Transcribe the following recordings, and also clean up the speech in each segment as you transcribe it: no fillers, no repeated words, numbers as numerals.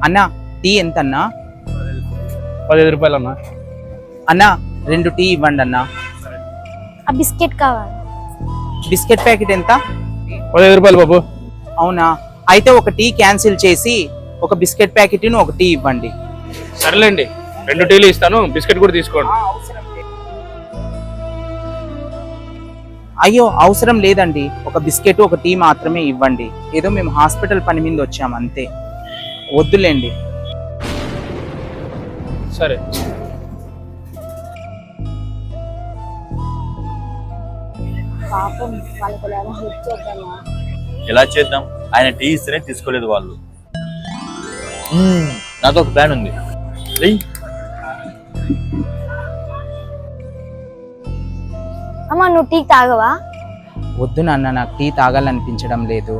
అన్నా టీ ఎంత అన్నా? 15 రూపాయలు అన్నా. అన్నా 2 టీ ఇవ్వండి అన్నా. ఆ బిస్కెట్ కావాలి. బిస్కెట్ ప్యాకెట్ ఎంత? 15 రూపాయలు బాబు. అవునా, అయితే ఒక టీ క్యాన్సిల్ చేసి ఒక బిస్కెట్ ప్యాకెట్ ఒక టీ ఇవ్వండి. సరేలేండి, 2 టీలు ఇస్తాను, బిస్కెట్ కూడా తీసుకోండి. అయ్యో అవసరం లేదండి, ఒక బిస్కెట్ ఒక టీ మాత్రమే ఇవ్వండి. ఏదో మేము హాస్పిటల్ పని మీద వచ్చాము అంతే, వద్దులేండి. సరే. పాపం వాళ్ళకి ఎలా హెల్ప్ చేద్దామా? ఎలా చేద్దాం? ఆయన టీ ఇస్తేనే తీసుకోలేదు వాళ్ళు. నాతో ఒక ప్లాన్ ఉంది. అమ్మా నువ్వు టీ తాగవా? వద్దు నాన్న, నాకు టీ తాగాలనిపించడం లేదు.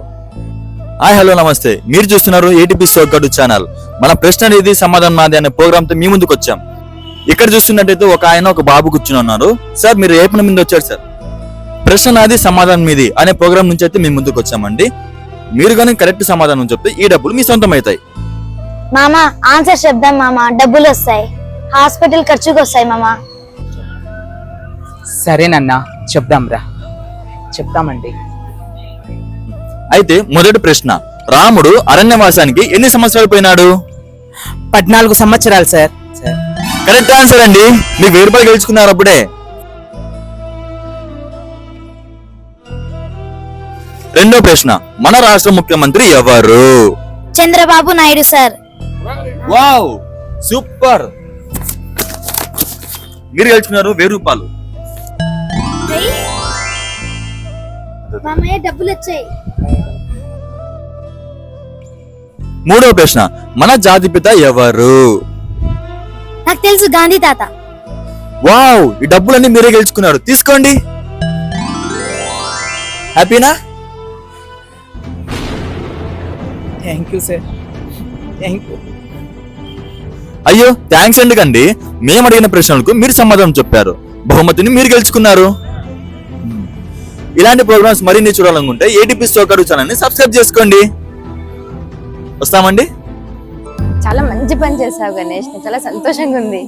హాయ్ హలో నమస్తే, మీరు చూస్తున్నారు ఏటీపీ సోగ్గాడు ఛానల్. మన ప్రశ్న అనేది సమాధానం నాది అనే ప్రోగ్రామ్ తో మీ ముందుకు వచ్చాం. ఇక్కడ చూస్తున్నట్టయితే ఒక ఆయన ఒక బాబు కూర్చుని ఉన్నారు. సార్ మీరు ఏ పని మీద వచ్చారు సార్? ప్రశ్న నాది సమాధానం మీది అనే ప్రోగ్రామ్ నుంచి అయితే మీ ముందుకు వచ్చామండి. మీరు కానీ కరెక్ట్ సమాధానం చెప్తే ఈ డబ్బులు మీ సొంతం అవుతాయి. మామ ఆన్సర్ చెప్దాం మామ, డబ్బులు వస్తాయి, హాస్పిటల్ ఖర్చుకు వస్తాయి మామ. సరేనన్నా చెప్దాం రా, చెప్తామండి. అయితే మొదటి ప్రశ్న, రాముడు అరణ్యవాసానికి ఎన్ని సంవత్సరాలు పోయినాడు? 14 సంవత్సరాలు సార్. కరెక్ట్ ఆన్సర్ అండి, మీరు 1000 రూపాయలు గెలుచుకున్నారు అప్పుడే. రెండో ప్రశ్న, మన రాష్ట్ర ముఖ్యమంత్రి ఎవరు? Chandrababu Naidu sir. Wow super, మీరు గెలుచుకున్నారు 1000 రూపాయలు. మామయ్య డబ్బులు వచ్చాయి. మూడో ప్రశ్న, మన జాతిపిత ఎవరు? నాకు తెలుసు, గాంధీ తాత. వావ్, ఈ డబ్బులన్నీ మీరే గెలుచుకున్నారు, తీసుకోండి. హ్యాపీనా? Thank you sir, thank you. అయ్యో థ్యాంక్స్ ఎందుకండి, మేము అడిగిన ప్రశ్నలకు మీరు సమాధానం చెప్పారు, బహుమతిని మీరు గెలుచుకున్నారు. ఇలాంటి ప్రోగ్రామ్స్ మరిన్ని చూడాలనుకుంటే ఏటీపీ సోగ్గాడు ఛానల్ని సబ్స్క్రైబ్ చేసుకోండి. వస్తామండి. చాలా మంచి పని చేశావు గణేష్, చాలా సంతోషంగా ఉంది.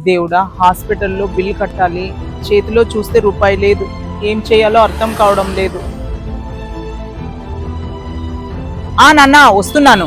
దేవుడా, హాస్పిటల్లో బిల్ కట్టాలి, చేతిలో చూస్తే రూపాయి లేదు, ఏం చేయాలో అర్థం కావడం లేదు. నాన్న వస్తున్నాను.